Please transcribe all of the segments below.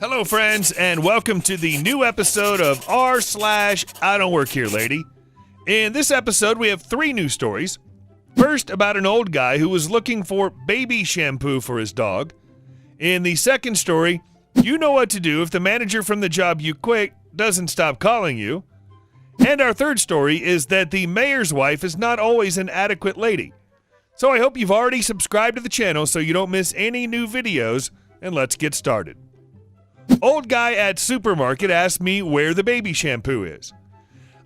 Hello, friends, and welcome to the new episode of r/IDontWorkHereLady. In this episode, we have 3 new stories. First, about an old guy who was looking for baby shampoo for his dog. In the second story, you know what to do if the manager from the job you quit doesn't stop calling you. And our third story is that the mayor's wife is not always an adequate lady. So I hope you've already subscribed to the channel so you don't miss any new videos, and let's get started. Old guy at supermarket asked me where the baby shampoo is.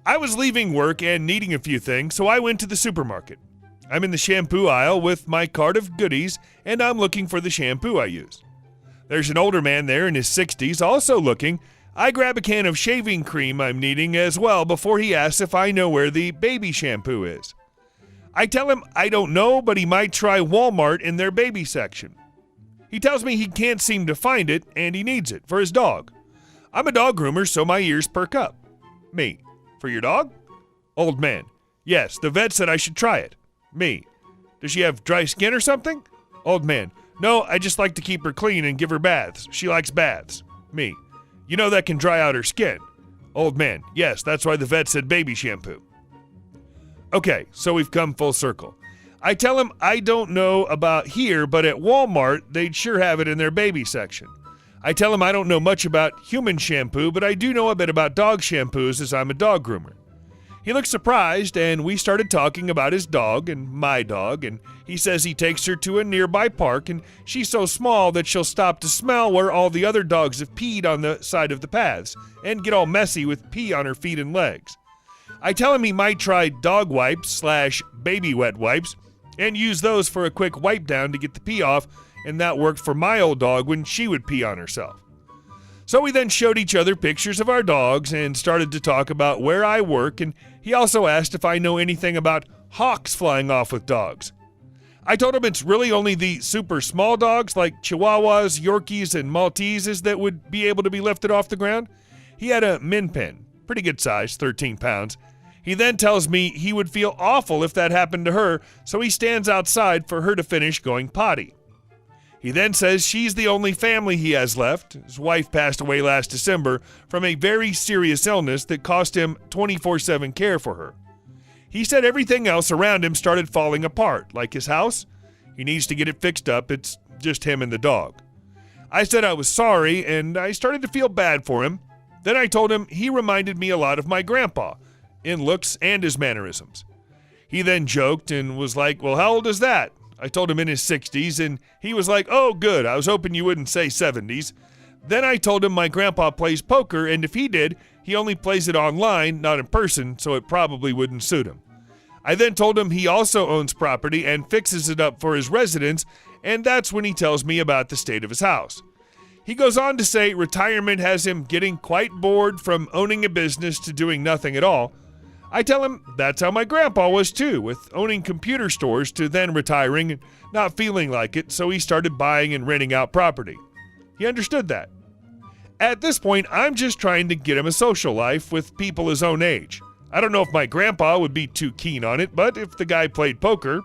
I was leaving work and needing a few things, so I went to the supermarket. I'm in the shampoo aisle with my cart of goodies, and I'm looking for the shampoo I use. There's an older man there in his 60s also looking. I grab a can of shaving cream I'm needing as well before he asks if I know where the baby shampoo is. I tell him I don't know, but he might try Walmart in their baby section. He tells me he can't seem to find it, and he needs it for his dog. I'm a dog groomer, so my ears perk up. Me: for your dog? Old man: yes, the vet said I should try it. Me: does she have dry skin or something? Old man: no, I just like to keep her clean and give her baths. She likes baths. Me: you know that can dry out her skin. Old man: yes, that's why the vet said baby shampoo. Okay, so we've come full circle. I tell him I don't know about here, but at Walmart, they'd sure have it in their baby section. I tell him I don't know much about human shampoo, but I do know a bit about dog shampoos as I'm a dog groomer. He looks surprised, and we started talking about his dog and my dog, and he says he takes her to a nearby park, and she's so small that she'll stop to smell where all the other dogs have peed on the side of the paths and get all messy with pee on her feet and legs. I tell him he might try dog wipes/baby wet wipes, and use those for a quick wipe down to get the pee off, and that worked for my old dog when she would pee on herself. So we then showed each other pictures of our dogs and started to talk about where I work, and he also asked if I know anything about hawks flying off with dogs. I told him it's really only the super small dogs like Chihuahuas, Yorkies, and Malteses that would be able to be lifted off the ground. He had a Min Pin, pretty good size, 13 pounds. He then tells me he would feel awful if that happened to her, so he stands outside for her to finish going potty. He then says she's the only family he has left. His wife passed away last December from a very serious illness that cost him 24/7 care for her. He said everything else around him started falling apart, like his house. He needs to get it fixed up. It's just him and the dog. I said I was sorry, and I started to feel bad for him. Then I told him he reminded me a lot of my grandpa, in looks and his mannerisms. He then joked and was like, well, how old is that? I told him in his 60s, and he was like, oh, good, I was hoping you wouldn't say 70s. Then I told him my grandpa plays poker, and if he did, he only plays it online, not in person, so it probably wouldn't suit him. I then told him he also owns property and fixes it up for his residents, and that's when he tells me about the state of his house. He goes on to say retirement has him getting quite bored from owning a business to doing nothing at all. I tell him that's how my grandpa was too, with owning computer stores to then retiring and not feeling like it, so he started buying and renting out property. He understood that. At this point, I'm just trying to get him a social life with people his own age. I don't know if my grandpa would be too keen on it, but if the guy played poker,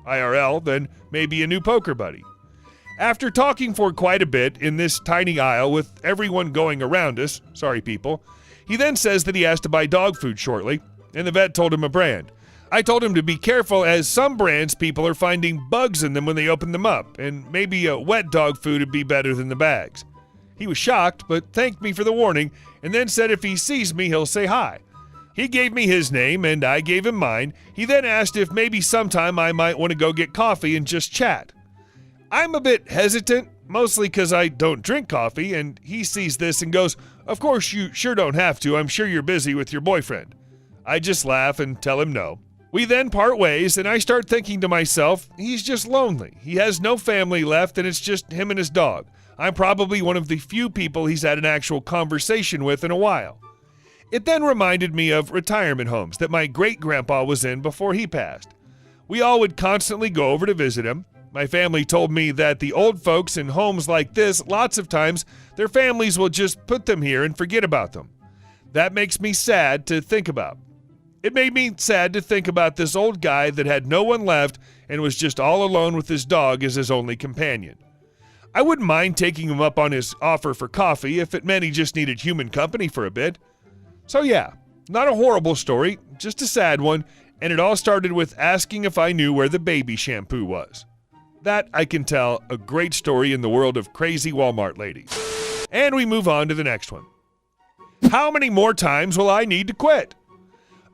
IRL, then maybe a new poker buddy. After talking for quite a bit in this tiny aisle with everyone going around us, sorry people, he then says that he has to buy dog food shortly, and the vet told him a brand. I told him to be careful as some brands people are finding bugs in them when they open them up, and maybe a wet dog food would be better than the bags. He was shocked, but thanked me for the warning, and then said if he sees me, he'll say hi. He gave me his name, and I gave him mine. He then asked if maybe sometime I might want to go get coffee and just chat. I'm a bit hesitant, mostly because I don't drink coffee, and he sees this and goes, of course you sure don't have to, I'm sure you're busy with your boyfriend. I just laugh and tell him no. We then part ways, and I start thinking to myself, he's just lonely. He has no family left, and it's just him and his dog. I'm probably one of the few people he's had an actual conversation with in a while. It then reminded me of retirement homes that my great-grandpa was in before he passed. We all would constantly go over to visit him. My family told me that the old folks in homes like this, lots of times, their families will just put them here and forget about them. That makes me sad to think about. It made me sad to think about this old guy that had no one left and was just all alone with his dog as his only companion. I wouldn't mind taking him up on his offer for coffee if it meant he just needed human company for a bit. So yeah, not a horrible story, just a sad one, and it all started with asking if I knew where the baby shampoo was. That, I can tell, a great story in the world of crazy Walmart ladies. And we move on to the next one. How many more times will I need to quit?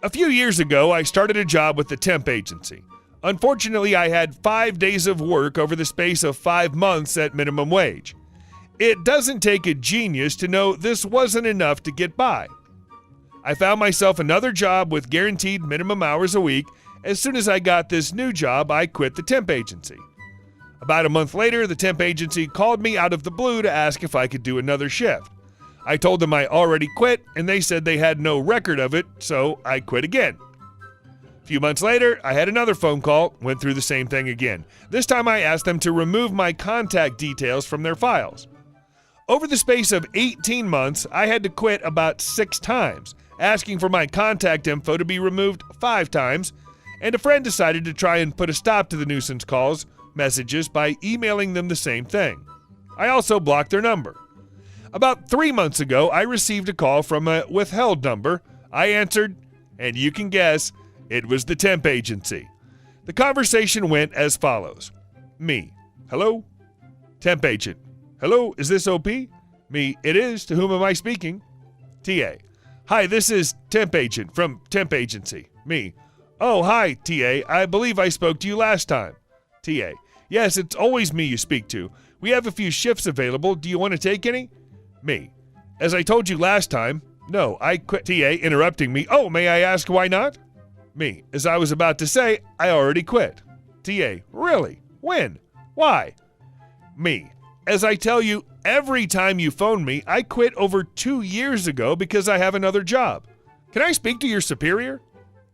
A few years ago, I started a job with the Temp agency. Unfortunately, I had 5 days of work over the space of 5 months at minimum wage. It doesn't take a genius to know this wasn't enough to get by. I found myself another job with guaranteed minimum hours a week. As soon as I got this new job, I quit the Temp agency. About a month later, the Temp agency called me out of the blue to ask if I could do another shift. I told them I already quit, and they said they had no record of it, so I quit again. A few months later, I had another phone call, went through the same thing again. This time I asked them to remove my contact details from their files. Over the space of 18 months, I had to quit about 6 times, asking for my contact info to be removed 5 times, and a friend decided to try and put a stop to the nuisance calls, messages by emailing them the same thing. I also blocked their number. About 3 months ago, I received a call from a withheld number. I answered, and you can guess, it was the Temp agency. The conversation went as follows. Me, hello? Temp agent, hello, is this OP? Me, it is, to whom am I speaking? TA, hi, this is Temp agent from Temp agency. Me, oh, hi, TA, I believe I spoke to you last time. TA, yes, it's always me you speak to. We have a few shifts available. Do you want to take any? Me, as I told you last time, no, I quit. TA, interrupting me, oh, may I ask why not? Me, as I was about to say, I already quit. TA, really? When? Why? Me, as I tell you, every time you phone me, I quit over 2 years ago because I have another job. Can I speak to your superior?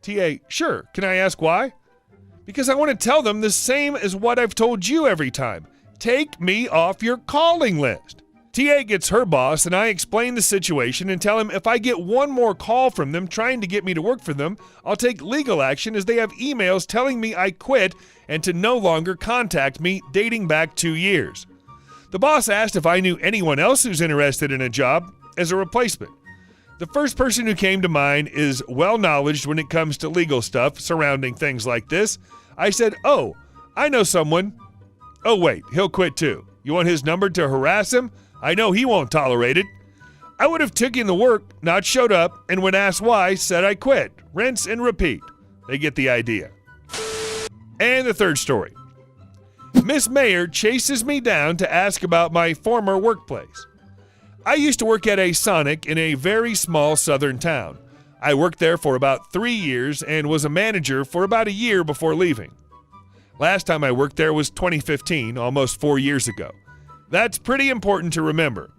TA, sure. Can I ask why? Because I want to tell them the same as what I've told you every time. Take me off your calling list. TA gets her boss, and I explain the situation and tell him if I get one more call from them trying to get me to work for them, I'll take legal action as they have emails telling me I quit and to no longer contact me dating back 2 years. The boss asked if I knew anyone else who's interested in a job as a replacement. The first person who came to mind is well-knowledged when it comes to legal stuff surrounding things like this. I said, oh, I know someone. Oh, wait, he'll quit too. You want his number to harass him? I know he won't tolerate it. I would have taken the work, not showed up, and when asked why, said I quit. Rinse and repeat. They get the idea. And the third story. Miss Mayor chases me down to ask about my former workplace. I used to work at a Sonic in a very small southern town. I worked there for about 3 years and was a manager for about a year before leaving. Last time I worked there was 2015, almost 4 years ago. That's pretty important to remember.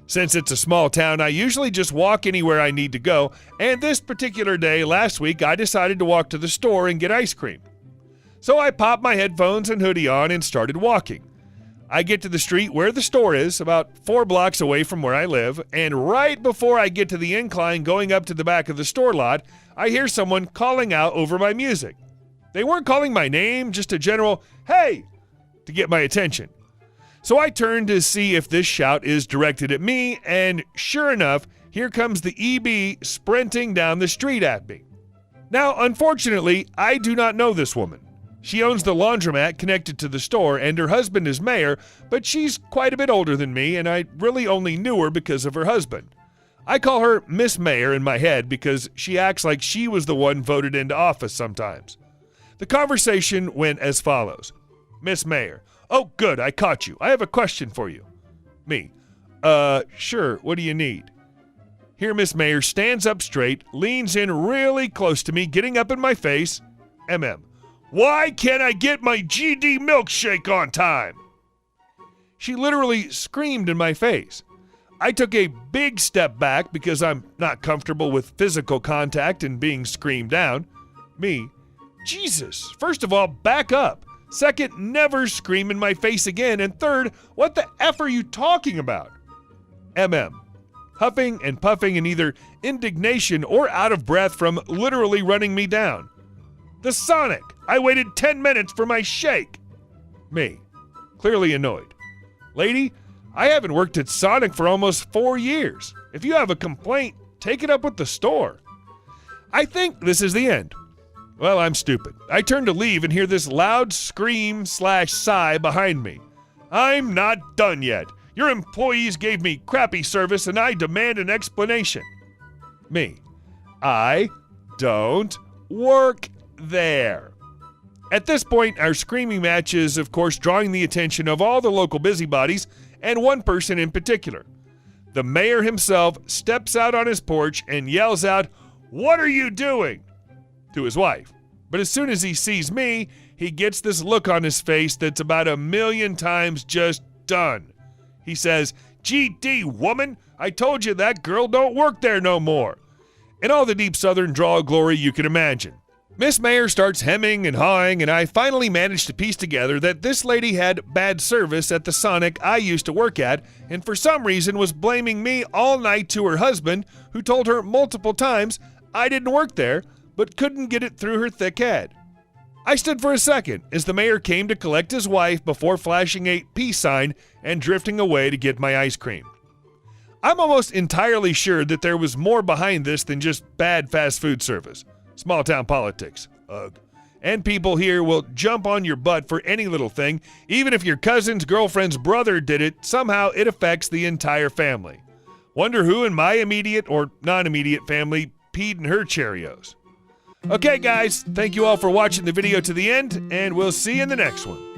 Since it's a small town, I usually just walk anywhere I need to go, and this particular day last week I decided to walk to the store and get ice cream. So I popped my headphones and hoodie on and started walking. I get to the street where the store is, about 4 blocks away from where I live, and right before I get to the incline going up to the back of the store lot, I hear someone calling out over my music. They weren't calling my name, just a general, "Hey!" to get my attention. So I turn to see if this shout is directed at me, and sure enough, here comes the EB sprinting down the street at me. Now, unfortunately, I do not know this woman. She owns the laundromat connected to the store, and her husband is mayor, but she's quite a bit older than me, and I really only knew her because of her husband. I call her Miss Mayor in my head because she acts like she was the one voted into office sometimes. The conversation went as follows. Miss Mayor, oh, good, I caught you. I have a question for you. Me, sure, what do you need? Here Miss Mayor stands up straight, leans in really close to me, getting up in my face. Why can't I get my GD milkshake on time? She literally screamed in my face. I took a big step back because I'm not comfortable with physical contact and being screamed down. Me, Jesus, first of all, back up. Second, never scream in my face again. And third, what the F are you talking about? Huffing and puffing in either indignation or out of breath from literally running me down. The Sonic! I waited 10 minutes for my shake! Me, clearly annoyed. Lady, I haven't worked at Sonic for almost 4 years. If you have a complaint, take it up with the store. I think this is the end. Well, I'm stupid. I turn to leave and hear this loud scream/sigh behind me. I'm not done yet. Your employees gave me crappy service and I demand an explanation. Me. I don't work there. At this point, our screaming match is, of course, drawing the attention of all the local busybodies and one person in particular. The mayor himself steps out on his porch and yells out, "What are you doing?" to his wife. But as soon as he sees me, he gets this look on his face that's about 1,000,000 times just done. He says, "GD, woman, I told you that girl don't work there no more." In all the deep southern drawl glory you can imagine. Miss Mayor starts hemming and hawing, and I finally managed to piece together that this lady had bad service at the Sonic I used to work at, and for some reason was blaming me all night to her husband, who told her multiple times I didn't work there, but couldn't get it through her thick head. I stood for a second as the mayor came to collect his wife before flashing a peace sign and drifting away to get my ice cream. I'm almost entirely sure that there was more behind this than just bad fast food service. Small town politics. Ugh. And people here will jump on your butt for any little thing. Even if your cousin's girlfriend's brother did it, somehow it affects the entire family. Wonder who in my immediate or non-immediate family peed in her Cheerios. Okay, guys, thank you all for watching the video to the end, and we'll see you in the next one.